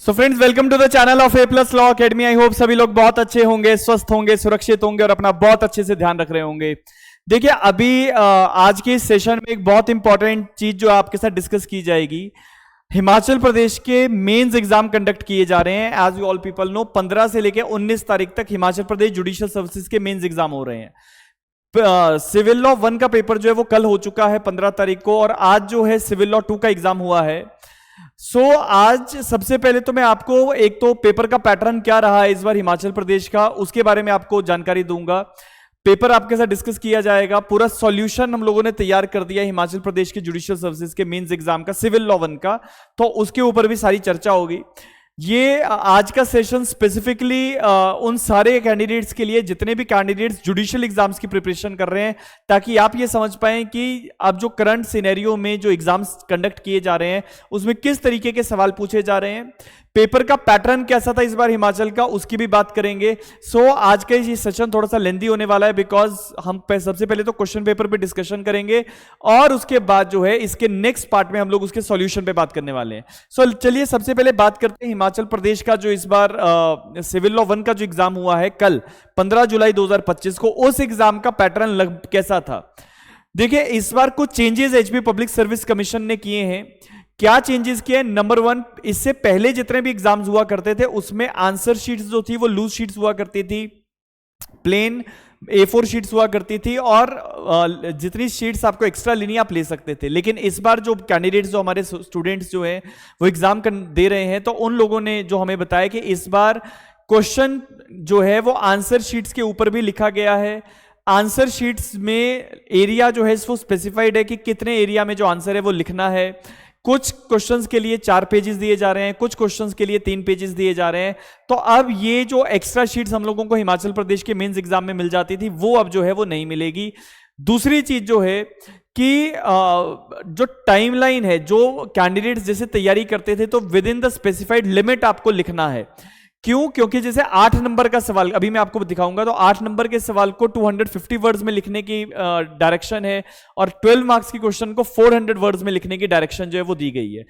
So friends, welcome to the channel of A plus law academy. I hope सभी लोग बहुत अच्छे होंगे, स्वस्थ होंगे, सुरक्षित होंगे और अपना बहुत अच्छे से ध्यान रख रहे होंगे। देखिए, अभी आज के इस सेशन में एक बहुत इंपॉर्टेंट चीज जो आपके साथ डिस्कस की जाएगी। हिमाचल प्रदेश के मेंस एग्जाम कंडक्ट किए जा रहे हैं। As you all people know, 15 से लेकर 19 तारीख तक हिमाचल प्रदेश जुडिशियल सर्विसेज के मेंस एग्जाम हो रहे हैं। सिविल लॉ 1 का पेपर जो है वो कल हो चुका है 15 तारीख को, और आज जो है सिविल लॉ 2 का एग्जाम हुआ है। आज सबसे पहले तो मैं आपको एक तो पेपर का पैटर्न क्या रहा है इस बार हिमाचल प्रदेश का, उसके बारे में आपको जानकारी दूंगा। पेपर आपके साथ डिस्कस किया जाएगा। पूरा सॉल्यूशन हम लोगों ने तैयार कर दिया हिमाचल प्रदेश के जुडिशियल सर्विसेज के मेंस एग्जाम का, सिविल लॉ 1 का, तो उसके ऊपर भी सारी चर्चा होगी। ये आज का सेशन स्पेसिफिकली उन सारे कैंडिडेट्स के लिए जितने भी कैंडिडेट्स जुडिशियल एग्जाम्स की प्रिपरेशन कर रहे हैं, ताकि आप ये समझ पाएं कि अब जो करंट सिनेरियो में जो एग्जाम्स कंडक्ट किए जा रहे हैं उसमें किस तरीके के सवाल पूछे जा रहे हैं, पेपर का पैटर्न कैसा था इस बार हिमाचल का, उसकी भी बात करेंगे। आज का ये सेशन थोड़ा सा लेंदी होने वाला है, बिकॉज हम सबसे पहले तो क्वेश्चन पेपर पे डिस्कशन करेंगे और उसके बाद जो है इसके नेक्स्ट पार्ट में हम लोग उसके सॉल्यूशन पे बात करने वाले हैं। चलिए सबसे पहले बात करते हैं हिमाचल प्रदेश का जो इस बार सिविल लॉ 1 का जो एग्जाम हुआ है कल 15 जुलाई 2025 को, उस एग्जाम का पैटर्न कैसा था। देखिए, इस बार कुछ changes HP public service commission ने किए हैं। क्या चेंजेस किए? नंबर 1, इससे पहले जितने भी एग्जाम्स हुआ करते थे उसमें आंसर शीट्स जो थी वो लूज शीट्स हुआ करती थी, प्लेन A4 शीट्स हुआ करती थी, और जितनी शीट्स आपको एक्स्ट्रा लेनी आप ले सकते थे। लेकिन इस बार जो कैंडिडेट्स, जो हमारे स्टूडेंट्स जो हैं वो एग्जाम दे रहे हैं, तो उन लोगों ने जो हमें बताया कि इस बार क्वेश्चन जो है वो आंसर शीट्स के ऊपर भी लिखा गया है। आंसर शीट्स में एरिया जो है वो स्पेसिफाइड है कि कितने एरिया में जो आंसर है वो लिखना है। कुछ क्वेश्चंस के लिए 4 पेजेस दिए जा रहे हैं, कुछ क्वेश्चंस के लिए 3 पेजेस दिए जा रहे हैं। तो अब ये जो एक्स्ट्रा शीट्स हम लोगों को हिमाचल प्रदेश के मेंस एग्जाम में मिल जाती थी वो अब जो है वो नहीं मिलेगी। दूसरी चीज जो है कि जो टाइमलाइन है, जो कैंडिडेट्स जैसे तैयारी करते थे तो with in the specified limit आपको लिखना है। क्यों? क्योंकि जैसे 8 नंबर का सवाल अभी मैं आपको दिखाऊंगा, तो 8 नंबर के सवाल को 250 वर्ड्स में लिखने की डायरेक्शन है, और 12 मार्क्स की क्वेश्चन को 400 वर्ड्स में लिखने की डायरेक्शन जो है वो दी गई है।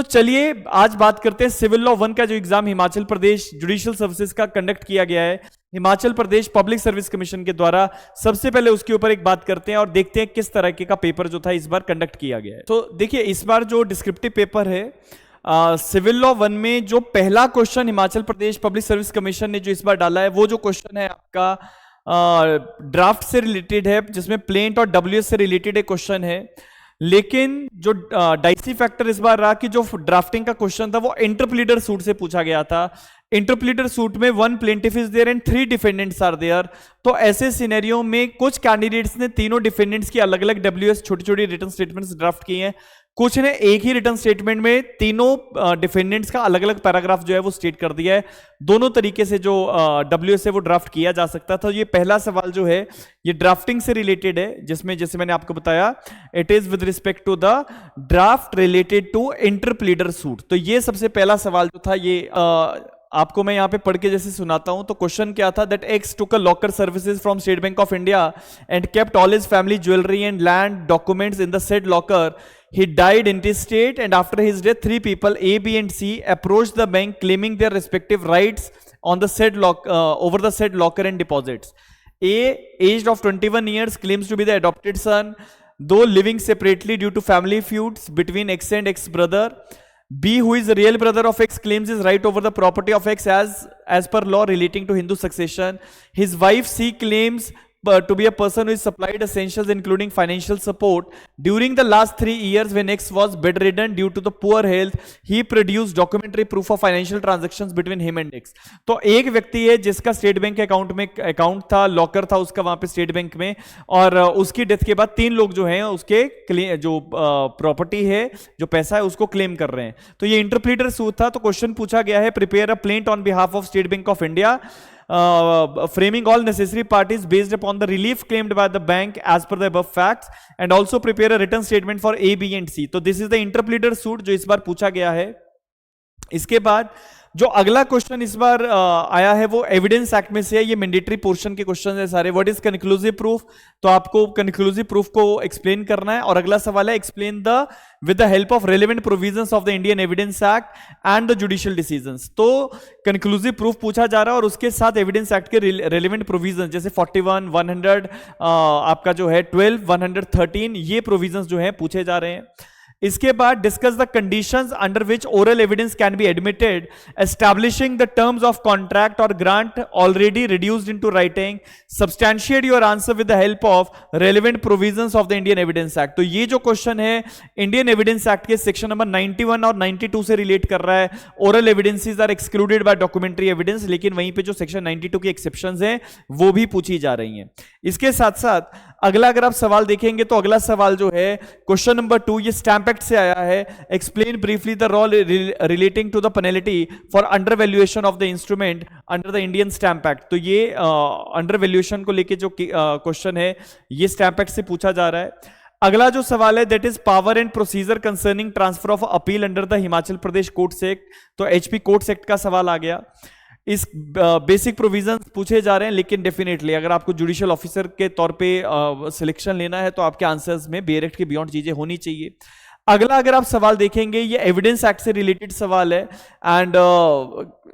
चलिए आज बात करते हैं सिविल लॉ 1 का जो exam Himachal Pradesh judicial services का कंडक्ट किया गया है Himachal Pradesh public service commission के द्वारा। सबसे पहले उसके ऊपर एक बात करते हैं और देखते हैं किस तरह का पेपर जो था इस बार कंडक्ट किया गया है। तो देखिए, इस बार जो डिस्क्रिप्टिव पेपर है सिविल लॉ 1 में, जो पहला question Himachal Pradesh public service commission ने जो इस बार डाला है वो जो क्वेश्चन है आपका ड्राफ्ट से रिलेटेड है, जिसमें प्लेंट और डब्ल्यूएस से रिलेटेड एक क्वेश्चन है। लेकिन जो डाइसी फैक्टर इस बार रहा कि जो ड्राफ्टिंग का क्वेश्चन था वो इंटरप्लीडर सूट से पूछा गया था। इंटरप्लीडर सूट में 1 plaintiff is there and 3 defendants are there. तो ऐसे सिनेरियो में कुछ कैंडिडेट्स ने तीनों डिफेंडेंट्स की अलग अलग डब्ल्यूएस छोटी छोटी रिटन स्टेटमेंट्स ड्राफ्ट किए हैं। कुछ ने एक ही रिटर्न स्टेटमेंट में तीनों डिफेंडेंट्स का अलग अलग पैराग्राफ जो है वो स्टेट कर दिया है। दोनों तरीके से जो डब्ल्यूएस है वो ड्राफ्ट किया जा सकता था। ये पहला सवाल जो है ये ड्राफ्टिंग से रिलेटेड है, जिसमें जैसे मैंने आपको बताया it is with respect to the draft related to interpleader suit. तो ये सबसे पहला सवाल जो था ये आपको मैं यहां पे पढ़ के जैसे सुनाता हूं। तो क्वेश्चन क्या था? That x took a locker services from state bank of India and kept all his family jewellery and land documents in the said locker. He died intestate, and after his death 3 people A, B and C approached the bank claiming their respective rights on the said over the said locker and deposits. A, aged of 21 years, claims to be the adopted son, though living separately due to family feuds between X and X brother. B, who is the real brother of X, claims his right over the property of X as per law relating to Hindu succession. His wife C claims to be a person who is supplied essentials including financial support during the last 3 years when X was bedridden due to the poor health. He produced documentary proof of financial transactions between him and X. तो एक व्यक्ति है जिसका state bank account में account था, locker था उसका वहां पे स्टेट बैंक में, और उसकी डेथ के बाद 3 लोग जो हैं उसके जो प्रॉपर्टी है, जो पैसा है, उसको क्लेम कर रहे हैं। तो ये इंटरप्लीडर सूट था। तो क्वेश्चन पूछा गया है, prepare a plaint on behalf of state bank of India framing all necessary parties based upon the relief claimed by the bank as per the above facts, and also prepare a written statement for A, B and C. तो this is the interpleader suit जो इस बार पूछा गया है। इसके बाद जो अगला क्वेश्चन इस बार आया है वो एविडेंस एक्ट में से है, ये मैंडेटरी पोर्शन के क्वेश्चन है सारे। व्हाट इज कंक्लूसिव प्रूफ, तो आपको कंक्लूसिव प्रूफ को एक्सप्लेन करना है। और अगला सवाल है explain the with the help of relevant provisions of the Indian Evidence act and the judicial decisions. तो कंक्लूसिव प्रूफ पूछा जा रहा है और उसके साथ एविडेंस एक्ट के रेलेवेंट प्रोविजंस जैसे 41, 100, आपका जो है 12, 113, ये प्रोविजंस जो है पूछे जा रहे हैं। इसके बाद discuss the conditions under which oral evidence can be admitted, establishing the terms of contract और grant already reduced into writing, substantiate your answer with the help of relevant provisions of the Indian Evidence act. तो ये जो question है Indian Evidence act के section number 91 और 92 से relate कर रहा है। Oral evidences are excluded by documentary evidence, लेकिन वहीं पे जो सेक्शन 92 की एक्सेप्शंस हैं वो भी पूछी जा रही हैं। इसके साथ साथ अगला अगर आप सवाल देखेंगे तो अगला सवाल जो है क्वेश्चन नंबर 2 ये स्टैंप एक्ट से आया है। Explain briefly the rule relating to the penalty for under valuation of the instrument under the Indian stamp act. तो ये अंडर वैल्यूएशन को लेके जो क्वेश्चन है ये स्टैंप एक्ट से पूछा जा रहा है। अगला जो सवाल है that is power and procedure concerning transfer of appeal under the Himachal Pradesh courts act. तो एचपी कोर्ट्स एक्ट का सवाल आ गया। इस बेसिक प्रोविजन पूछे जा रहे हैं, लेकिन डेफिनेटली अगर आपको जुडिशियल ऑफिसर के तौर पे सिलेक्शन लेना है तो आपके आंसर्स में बी एक्ट के बियॉन्ड चीजें होनी चाहिए। अगला अगर आप सवाल देखेंगे ये एविडेंस एक्ट से रिलेटेड सवाल है एंड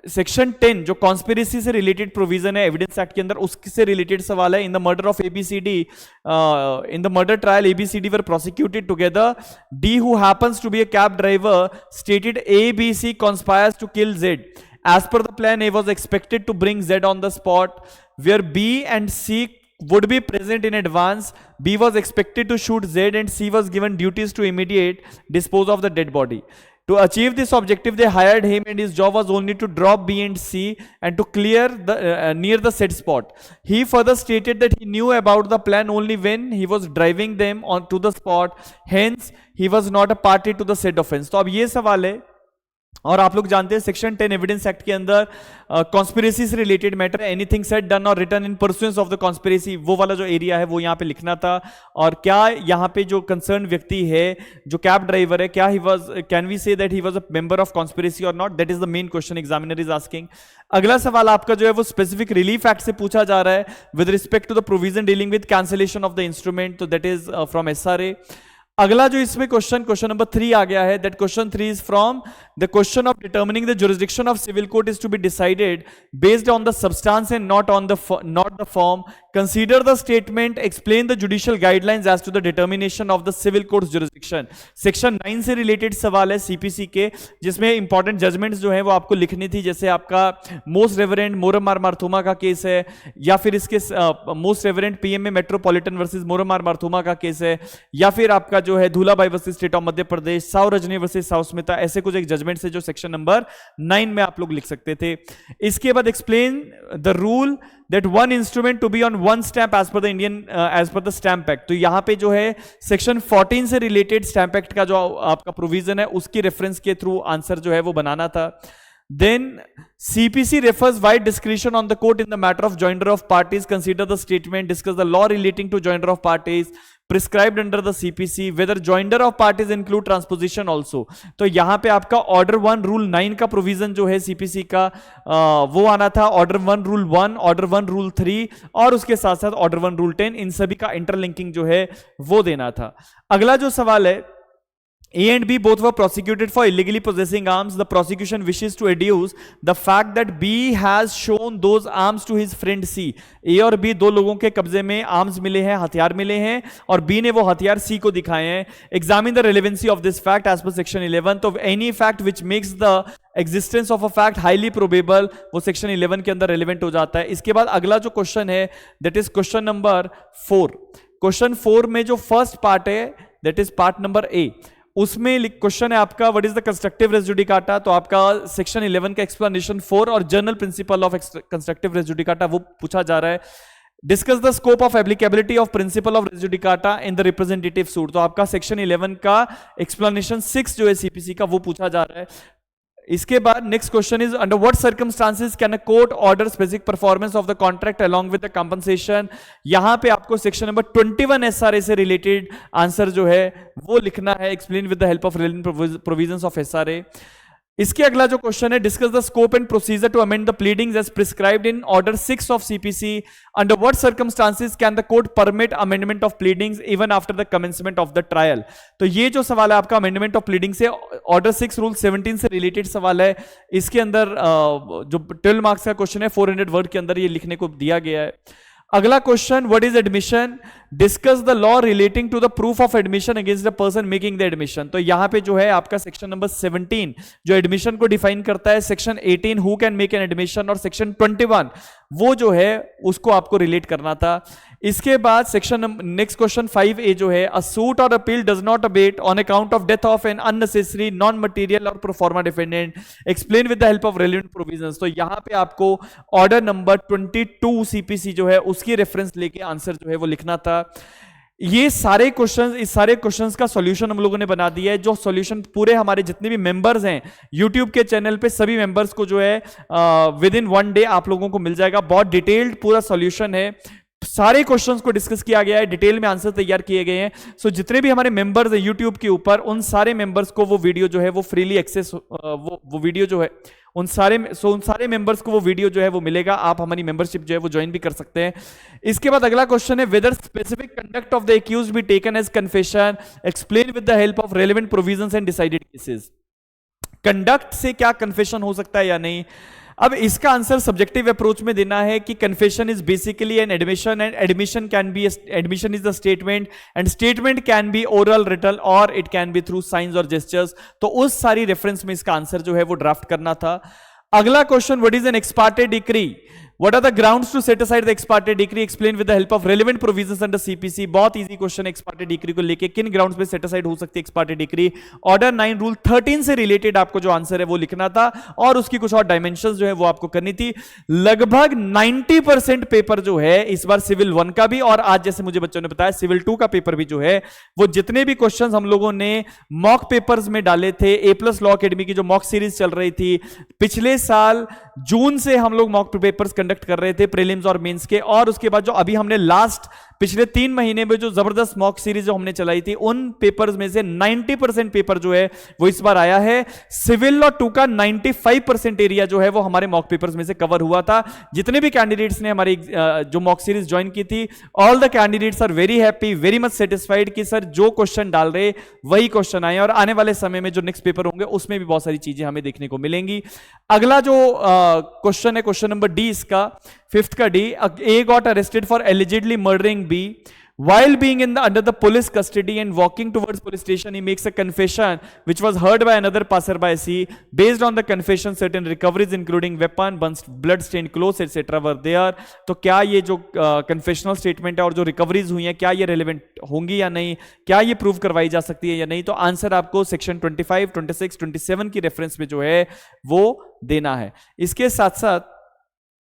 सेक्शन 10 जो कॉन्स्पिरेसी से रिलेटेड प्रोविजन है एविडेंस एक्ट के अंदर उससे रिलेटेड सवाल है। In the murder of ABCD, in the murder trial ABCD were prosecuted together, D who happens to be a cab driver stated A B C conspires to kill Z. As per the plan, A was expected to bring Z on the spot, where B and C would be present in advance. B was expected to shoot Z and C was given duties to immediate dispose of the dead body. To achieve this objective, they hired him and his job was only to drop B and C and to clear the near the said spot. He further stated that he knew about the plan only when he was driving them on to the spot. Hence, he was not a party to the said offense. तो अब ये सवाल है और आप लोग जानते हैं सेक्शन 10 एविडेंस एक्ट के अंदर कॉन्स्पिरेसी से related matter, anything said done और written in pursuance of the conspiracy, वो वाला जो एरिया है वो यहाँ पे लिखना था। और क्या यहाँ पे जो कंसर्न व्यक्ति है जो कैब ड्राइवर है क्या he was, can we say that he was a member of conspiracy और not, that is the main question examiner is asking. अगला सवाल आपका जो है वो स्पेसिफिक रिलीफ एक्ट से पूछा जा रहा है with respect to the provision dealing with cancellation of the instrument, तो दैट इज फ्रॉम एसआरए। अगला जो इसमें क्वेश्चन नंबर 3 आ गया है, that question 3 is from the question of determining the jurisdiction of civil court is to be decided based on the substance and not the form. Consider the statement, explain the judicial guidelines as to the determination of the civil court jurisdiction. Section 9 से related सवाल है CPC के, जिसमें important judgments जो है वो आपको लिखनी थी, जैसे आपका मोस्ट रेवरेंड मोरम आर मार्थुमा का केस है, या फिर इसके most reverend PMA metropolitan versus Moran Mar Marthoma का केस है, या फिर आपका जो है Dhulabai versus state of Madhya Pradesh, Sau Rajni versus Sau Smita, ऐसे कुछ एक जजमेंट से जो सेक्शन नंबर 9 में आप लोग लिख सकते थे। इसके बाद explain the rule that one instrument to be on one stamp as per the Indian as per the stamp act. तो यहां पे जो है सेक्शन 14 से रिलेटेड स्टैंप एक्ट का जो आपका प्रोविजन है उसकी रेफरेंस के थ्रू आंसर जो है वो बनाना था। Then CPC refers wide discretion on the court in the matter of joinder of parties. Consider the statement, discuss the law relating to joinder of parties prescribed under the CPC, whether joinder of parties include transposition also. तो यहां पे आपका order 1 rule 9 का provision जो है CPC का वो आना था, ऑर्डर 1 रूल 1, ऑर्डर 1 रूल 3 और उसके साथ साथ ऑर्डर 1 रूल 10, इन सभी का इंटरलिंकिंग जो है वो देना था। अगला जो सवाल है, A and B both were prosecuted for illegally possessing arms. The prosecution wishes to adduce the fact that B has shown those arms to his friend C. A और B दो लोगों के कब्जे में आर्म्स मिले हैं, हथियार मिले हैं, और B ने वो हथियार C को दिखाए हैं। Examine the relevancy of this fact as per section 11. तो any fact which makes the existence of a fact highly probable वो section 11 के अंदर relevant हो जाता है। इसके बाद अगला जो क्वेश्चन है that is question number 4. Question 4 में जो फर्स्ट पार्ट है that is part number A, उसमें क्वेश्चन है आपका what is the constructive res judicata. तो आपका सेक्शन 11 का एक्सप्लेनेशन 4 और general principle of constructive res judicata वो पूछा जा रहा है। Discuss the scope of applicability of principle of res judicata in the representative suit. तो आपका सेक्शन 11 का एक्सप्लेनेशन 6 जो है सीपीसी का वो पूछा जा रहा है। इसके बाद next question is under what circumstances can a court order specific performance of the contract along with the compensation. यहां पे आपको सेक्शन नंबर 21 एसआरए से रिलेटेड आंसर जो है वो लिखना है, explain with the help of relevant provisions of SRA. इसके अगला जो क्वेश्चन है, discuss the scope and procedure to amend the pleadings as prescribed in order 6 of CPC, under what circumstances can the court permit amendment of pleadings even after the commencement of the trial. तो ये जो सवाल है आपका amendment of pleading से, order 6 rule 17 से related सवाल है। इसके अंदर जो 12 मार्क्स का क्वेश्चन है 400 वर्ड के अंदर ये लिखने को दिया गया है। अगला question, what is admission, discuss the law relating to the proof of admission against the person making the admission. तो यहां पे जो है आपका सेक्शन नंबर 17 जो एडमिशन को डिफाइन करता है, section 18 who can make an admission, और सेक्शन 21 वो जो है उसको आपको रिलेट करना था। इसके बाद सेक्शन नेक्स्ट क्वेश्चन 5A जो है, अ सूट और appeal does not abate on account of death of an unnecessary non material और proforma defendant, explain with the help of relevant provisions. तो यहां पे आपको ऑर्डर नंबर 22 सीपीसी जो है उसकी रेफरेंस लेके आंसर जो है वो लिखना था। ये सारे क्वेश्चंस, इस सारे क्वेश्चंस का सॉल्यूशन हम लोगों ने बना दिया है। जो सॉल्यूशन पूरे हमारे जितने भी मेंबर्स हैं यूट्यूब के चैनल पे, सभी मेंबर्स को जो है विद इन 1 डे आप लोगों को मिल जाएगा। बहुत डिटेल्ड पूरा सॉल्यूशन है, सारे क्वेश्चंस को डिस्कस किया गया है, डिटेल में आंसर तैयार किए गए हैं। सो जितने भी हमारे मेंबर्स हैं यूट्यूब के ऊपर, उन सारे मेंबर्स को वो वीडियो जो है वो फ्रीली एक्सेस, वो वीडियो जो है उन सारे मेंबर्स को वो वीडियो जो है वो मिलेगा। आप हमारी मेंबरशिप जो है वो ज्वाइन भी कर सकते हैं। इसके बाद अगला क्वेश्चन है, whether specific conduct of the accused be taken as confession, explain with the help of relevant provisions and decided cases. Conduct से क्या कन्फेशन हो सकता है या नहीं, अब इसका आंसर सब्जेक्टिव अप्रोच में देना है कि confession is basically an admission, and admission can be, admission is the statement, and statement can be oral, written, और it can be through signs और जेस्चर्स। तो उस सारी रेफरेंस में इसका आंसर जो है वो ड्राफ्ट करना था। अगला question, what is an ex parte decree, what are the grounds to set aside the ex parte decree, explain with the help of relevant provisions under CPC। बहुत इजी क्वेश्चन है ex parte decree को लेके, किन grounds पे set aside हो सकती है ex parte decree। Order 9 rule 13 से रिलेटेड आपको जो आंसर है वो लिखना था, और उसकी कुछ और डायमेंशंस जो है वो आपको करनी थी। लगभग 90% पेपर जो है इस बार सिविल 1 का भी, और आज जैसे मुझे बच्चों ने बताया सिविल 2 का पेपर भी जो है वो, जितने भी क्वेश्चन हम लोगों ने मॉक पेपर्स में डाले थे, A+ लॉ अकेडमी की जो मॉक सीरीज चल रही थी, पिछले साल जून से हम लोग मॉक पेपर्स कंडक्ट कर रहे थे प्रीलिम्स और मेंस के, और उसके बाद जो अभी हमने लास्ट पिछले 3 महीने में जो जबरदस्त मॉक सीरीज जो हमने चलाई थी, उन पेपर्स में से 90% पेपर जो है वो इस बार आया है। सिविल लॉ 2 का 95% एरिया जो है वो हमारे मॉक पेपर्स में से कवर हुआ था। जितने भी कैंडिडेट्स ने हमारी जो मॉक सीरीज ज्वाइन की थी, all the candidates are very happy, very much satisfied कि सर जो क्वेश्चन डाल रहे वही क्वेश्चन आए, और आने वाले समय में जो नेक्स्ट पेपर होंगे उसमें भी बहुत सारी चीजें हमें देखने को मिलेंगी। अगला जो क्वेश्चन है, क्वेश्चन नंबर डी, इसका 5th का D, A got arrested for allegedly murdering B while being under the police custody and walking towards police station. He makes a confession which was heard by another passerby. See, based on the confession certain recoveries including weapon, blood stained clothes etc were there. तो क्या ये जो confessional statement है और जो recoveries हुई हैं, क्या ये relevant होंगी या नहीं, क्या ये प्रूव करवाई जा सकती है या नहीं? तो आंसर आपको सेक्शन 25, 26, 27 की रेफरेंस में जो है वो देना है। इसके साथ साथ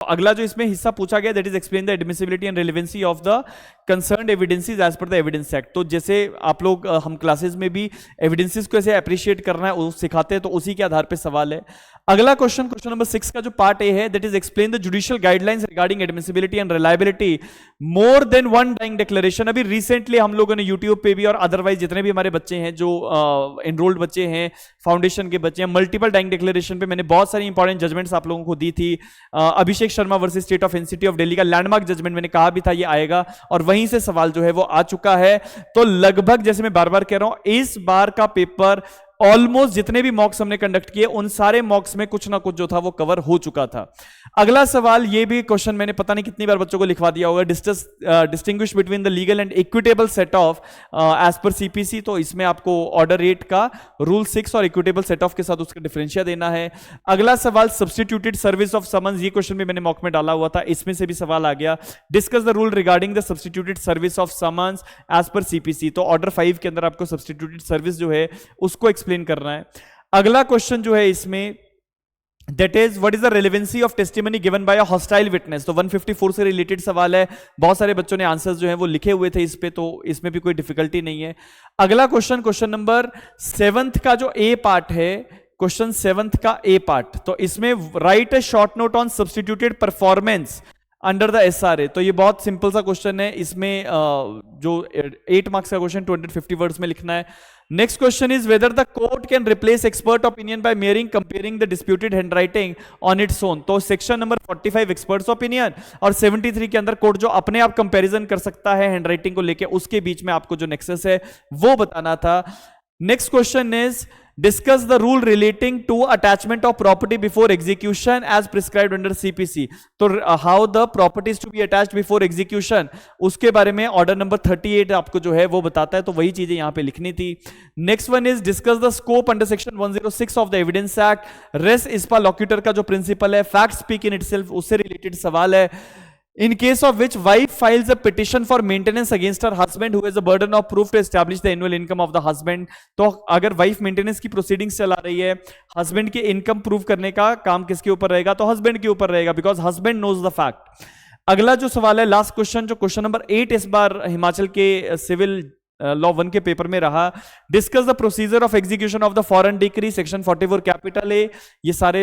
अगला जो इसमें हिस्सा पूछा गया, that is explain the admissibility and relevancy of the concerned evidences as per the evidence act. तो जैसे आप लोग हम क्लासेस में भी एविडेंसेस को ऐसे अप्रिशिएट करना है वो सिखाते हैं, तो उसी के आधार पे सवाल है। अगला क्वेश्चन, क्वेश्चन नंबर 6 का जो पार्ट ए है, that is explain the judicial guidelines regarding admissibility and reliability more than one dying declaration. अभी रिसेंटली हम लोगों ने यूट्यूब पे भी और अदरवाइज जितने भी हमारे बच्चे हैं जो एनरोल्ड बच्चे हैं, फाउंडेशन के बच्चे हैं, मल्टीपल डाइंग डिक्लेरेशन पे मैंने बहुत सारी इंपॉर्टेंट जजमेंट्स आप लोगों को दी थी। Abhishek Sharma versus state of NCT of Delhi का लैंडमार्क जजमेंट मैंने कहा भी था ये आएगा, और वहीं से सवाल जो है वो आ चुका है। तो लगभग जैसे मैं बार बार कह रहा हूं, इस बार का पेपर ऑलमोस्ट जितने भी मॉक्स हमने कंडक्ट किए उन सारे मॉक्स में कुछ ना कुछ जो था वो कवर हो चुका था। अगला सवाल, ये भी क्वेश्चन मैंने पता नहीं कितनी बार बच्चों को लिखवा दिया होगा, distinguish between the legal and equitable set off as per CPC. तो इसमें आपको ऑर्डर 8 का रूल 6 और इक्विटेबल सेट ऑफ के साथ उसका डिफरेंशिया देना है। अगला सवाल, सब्स्टिट्यूटेड सर्विस ऑफ समन्स, ये क्वेश्चन भी मैंने मॉक में डाला हुआ था, इसमें से भी सवाल आ गया। Discuss the rule regarding the substituted service of summons as per CPC. तो ऑर्डर 5 के अंदर आपको सब्स्टिट्यूटेड सर्विस जो है उसको एक्सप्लेन करना है। अगला क्वेश्चन जो है इसमें, that is what is the relevancy of testimony given by a hostile witness. तो 154 से रिलेटेड सवाल है, बहुत सारे बच्चों ने आंसर्स जो है वो लिखे हुए थे इस पे, तो इसमें भी कोई डिफिकल्टी नहीं है। अगला क्वेश्चन, क्वेश्चन नंबर 7 का जो ए पार्ट है, क्वेश्चन 7 का ए पार्ट, तो इसमें right a short note on substituted performance under the SRA. तो ये बहुत सिंपल सा क्वेश्चन है, इसमें जो 8 मार्क्स का क्वेश्चन 250 वर्ड्स में लिखना है। Next question is whether the court can replace expert opinion by मेयरिंग comparing the disputed handwriting on its own. तो सेक्शन नंबर 45 एक्सपर्ट्स ओपिनियन और 73 के अंदर कोर्ट जो अपने आप कंपैरिजन कर सकता है हैंडराइटिंग को लेके, उसके बीच में आपको जो नेक्सस है वो बताना था। Next question is discuss the rule relating to attachment of property before execution as prescribed under CPC. तो how the properties to be attached before execution, उसके बारे में ऑर्डर नंबर 38 आपको जो है वो बताता है, तो वही चीजें यहां पे लिखनी थी। Next one is discuss the scope under section 106 of the evidence act, res इस्पा लॉक्यूटर का जो प्रिंसिपल है, फैक्ट स्पीक इन इटसेल्फ, उससे रिलेटेड सवाल है। In case of which wife files a petition for maintenance against her husband who has a burden of proof to establish the annual income of the husband। तो अगर wife maintenance की proceedings चला रही है, husband की income prove करने का काम किसके ऊपर रहेगा, तो हस्बैंड के ऊपर रहेगा, because husband knows the fact. अगला जो सवाल है, लास्ट क्वेश्चन, जो क्वेश्चन नंबर 8 इस बार हिमाचल के सिविल लॉ 1 के पेपर में रहा, discuss the procedure of execution of the foreign decree section 44 capital A. ये सारे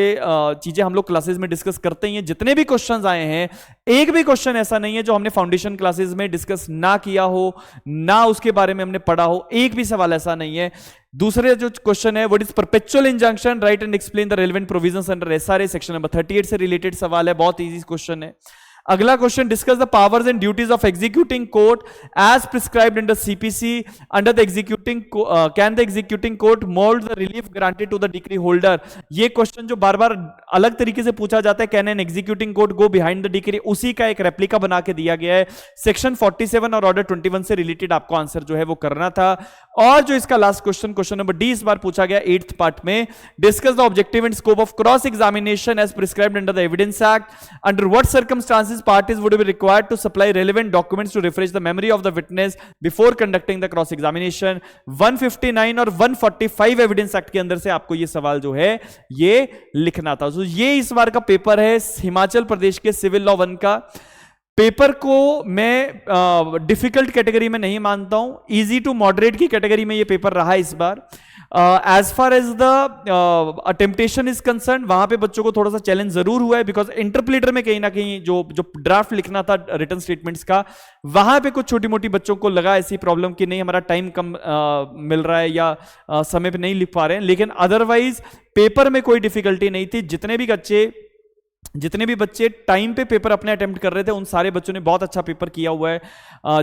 चीजें हम लोग क्लासेस में डिस्कस करते ही हैं। जितने भी क्वेश्चंस आए हैं, एक भी क्वेश्चन ऐसा नहीं है जो हमने फाउंडेशन क्लासेस में डिस्कस ना किया हो, ना उसके बारे में हमने पढ़ा हो, एक भी सवाल ऐसा नहीं है। दूसरे जो क्वेश्चन है, what is perpetual injunction, right and explain the relevant provisions under SRA, section number 38 से रिलेटेड सवाल है, बहुत इजी क्वेश्चन है। अगला question, discuss the powers and duties of executing court as prescribed under CPC. Under the executing can the executing court mould the relief granted to the decree holder. ये question जो बार बार अलग तरीके से पूछा जाता है, can an executing court go behind the decree, उसी का एक रेप्लिका बना के दिया गया है। सेक्शन 47 और ऑर्डर 21 से रिलेटेड आपको आंसर जो है वो करना था। और जो इसका last question, question number D, इस बार पूछा गया 8th पार्ट में, discuss the objective and scope of cross examination as prescribed under the evidence act. Under what circumstances parties would be required to supply relevant documents to refresh the memory of the witness before conducting the cross examination। 159 और 145 evidence act के अंदर से आपको ये सवाल जो है ये लिखना था। तो ये इस बार का पेपर है हिमाचल प्रदेश के सिविल लॉ 1 का। पेपर को मैं डिफिकल्ट कैटेगरी में नहीं मानता हूं, इजी टू मॉडरेट की कैटेगरी में ये पेपर रहा इस बार। As far as the attemptation is concern, वहां पे बच्चों को थोड़ा सा चैलेंज जरूर हुआ है, बिकॉज इंटरप्रेटर में कहीं ना कहीं जो ड्राफ्ट लिखना था रिटन स्टेटमेंट्स का, वहां पे कुछ छोटी मोटी बच्चों को लगा ऐसी प्रॉब्लम कि नहीं हमारा टाइम कम मिल रहा है या समय पे नहीं लिख पा रहे हैं, लेकिन अदरवाइज पेपर में कोई डिफिकल्टी नहीं थी। जितने भी बच्चे टाइम पे पेपर अपने अटेम्प्ट कर रहे थे, उन सारे बच्चों ने बहुत अच्छा पेपर किया हुआ है,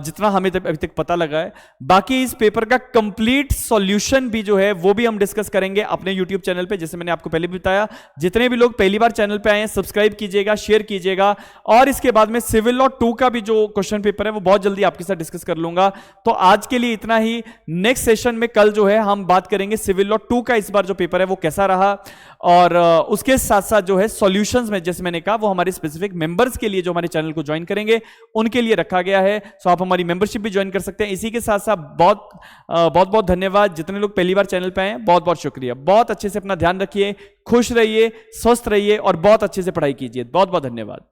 जितना हमें अभी तक पता लगा है। बाकी इस पेपर का कंप्लीट सॉल्यूशन भी जो है वो भी हम डिस्कस करेंगे अपने यूट्यूब चैनल पे, जैसे मैंने आपको पहले भी बताया। जितने भी लोग पहली बार चैनल पे आए हैं, सब्सक्राइब कीजिएगा, शेयर कीजिएगा। और इसके बाद में सिविल लॉ 2 का भी जो क्वेश्चन पेपर है वो बहुत जल्दी आपके साथ डिस्कस कर लूंगा। तो आज के लिए इतना ही। नेक्स्ट सेशन में कल जो है हम बात करेंगे सिविल लॉ 2 का इस बार जो पेपर है वो कैसा रहा, और उसके साथ साथ जो है सॉल्यूशंस में, जैसे मैंने कहा, वो हमारे स्पेसिफिक मेंबर्स के लिए जो हमारे चैनल को ज्वाइन करेंगे उनके लिए रखा गया है। सो आप हमारी मेंबरशिप भी ज्वाइन कर सकते हैं। इसी के साथ साथ बहुत धन्यवाद जितने लोग पहली बार चैनल पे आए हैं, बहुत शुक्रिया। बहुत अच्छे से अपना ध्यान रखिए, खुश रहिए, स्वस्थ रहिए और बहुत अच्छे से पढ़ाई कीजिए। बहुत धन्यवाद।